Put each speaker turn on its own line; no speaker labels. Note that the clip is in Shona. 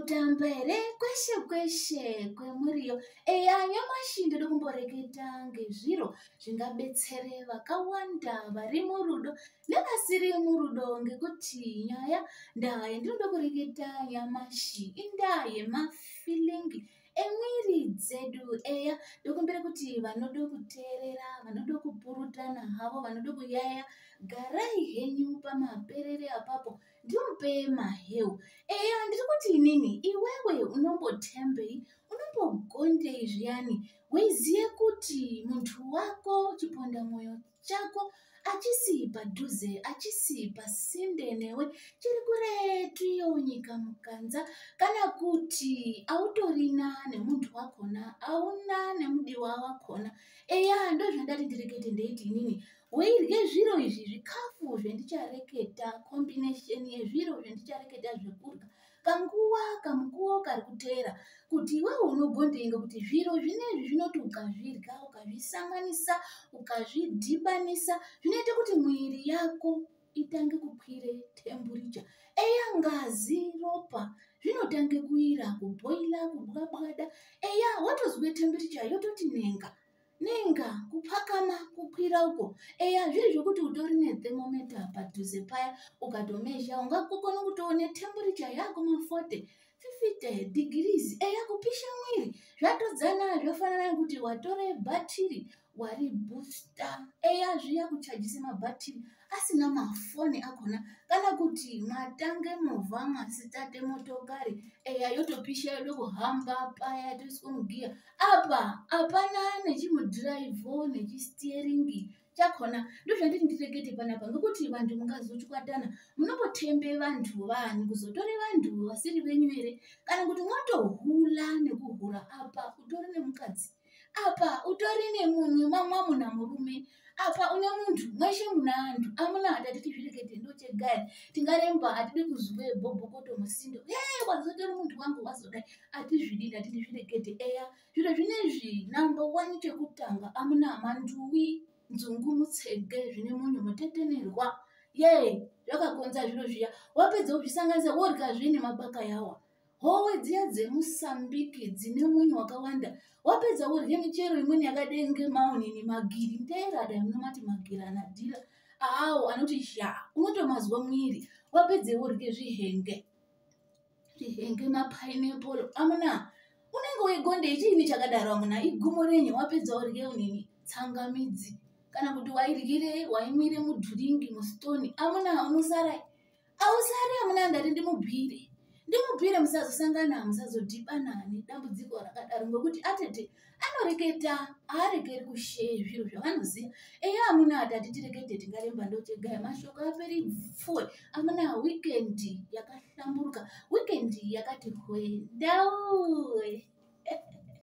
Mutambere kweshe kwemuriyo eya nyamashi ndiri kumboreketa ngezviro zvingabetsere vakawanda vari murudo nevasiri murudo ngekuti nyaya ndaa yandinoda kureketa nyamashi indaa yemafilingi emwiri dzedu. Eya ndokumbere kuti vanoda kuteerera, vanoda kupurutana havo, vanoda kuyaya, garai henyu pamaperere apapo ndimupe maheu. Eya ndiri kuti inini iwewe unombotembei, unombogondei zviyani weiziye kuti muntu wako chiponda mwoyo chako achisi padhuze, achisi pasinde newe, chiri kuretu iyo nyika mukanza, kana kuti autorina nemuntu wakona, auna nemudiwa wakona. Eya ndozvandati ndirekete ndeiti inini weirye zviro izvi zvikafu zvendichareketa, combination yezviro zvendichareketa zvekurya kamukuwo kari kuteera, kuti iwewe unogondei ngekuti zviro zvinezvi zvinoti ukazvirya, ukazvisanganisa, ukazvidhibanisa zvinoite kuti mwiri yako itange kukwire temburicha. Eya ngazi, ropa zvinotange kuira, kubhoila, kubwabwada. Eya watozwe temburicha yototi nenga kupakama kukwira uko. Eya zviri zvokuti utori nethermometer padhuze paya, ukatomezha ungakona kutoone temburicha yako 40, 50 degrees. Eya kupisha mwiri zvatodzana, zvafanana nekuti watore bhatiri wari booster. Eya zviya kuchajise mabhatiri asina mafoni akona, kana kuti mwatange movha, mwasitate motokari, eya yotopisha yoda kuhamba paya toiswe mugiya, apa apana nechimudhiraivho nechistiyeringi chakona. Ndozvanditi ndirekete panapa ngekuti vantu mungazochwatana munombotembe vantu vanhu, kuzotore vantu vasiri venyu ere, kana kuti mwotohula nekuhura apa utori nemukadzi, apa utori nemwamuna murume, apa une muntu, mweshe muna antu. Amuna hatati tizvirekete ndochegari, tingaremba hatidi kuzwe bhobhokoto musindo, wazotori muntu wangu wazodai, hatizvidini, hatidi zvirekete. Eya zviro zvinezvi number 1 chekutanga amuna manduwi, nzungu mutsege zvine munyu mutetenerwa, zvakakonza zviro zviya. Wapedza kuzvisanganisa worya zvine mabaka yawa, howe dziya dzemusambiki dzine munyu wakawanda, wapedza worye michero imweni yakadai ngemaonini, magiri, ndera dai munomati magiri anadhira, awo anoti unotomazwa mwiri. Wapedze worye zvihenge, mapineapple. Amuna unenge weigondei, chiini chakadaro amuna, igumo renyu. Wapedza worye unini, tsangamidzi, kana kuti waimwire mudhiringi musitoni, amuna unosarai? Ausari amuna. Ndati ndimubhire musazosangana, musazodhibana nedambudziko rakadaro, ngekuti atete anoreketa, haarekeri kusheya zviro zvavanoziya. Eya amuna hatati tirekete tingaremba ndochegaya, mashoko aperi pfuwe. Amuna wikendi yakahlamburuka, wikendi yakati hwe ndau.